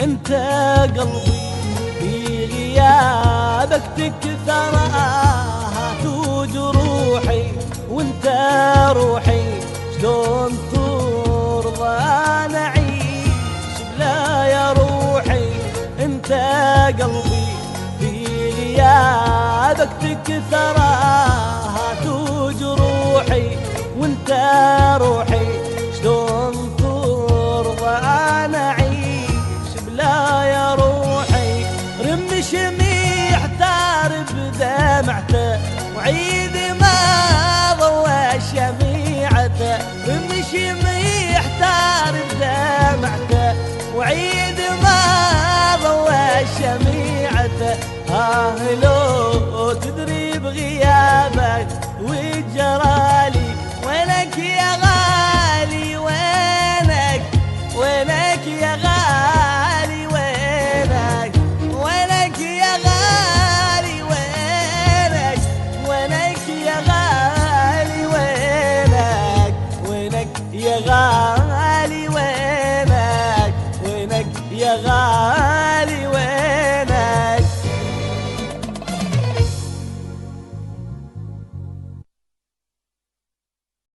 انت قلبي في غيابك تكثر آهات وجروحي، وانت روحي شلون ترضى نعيش بلا يا روحي. انت قلبي في غيابك تكثر آهات وجروحي، وانت روحي شلون ترضى نعيش بلا يا روحي. رمش محتار بدمعته وعيد ما ضوى شميعته، رمش محتار بدمعته وعيد ما ضوى شميعته. لو تدري بغيابك وجرالي وينك يا غالي، وينك وينك يا غالي، وينك وينك يا غالي، وينك وينك يا غالي، وينك وينك يا غالي.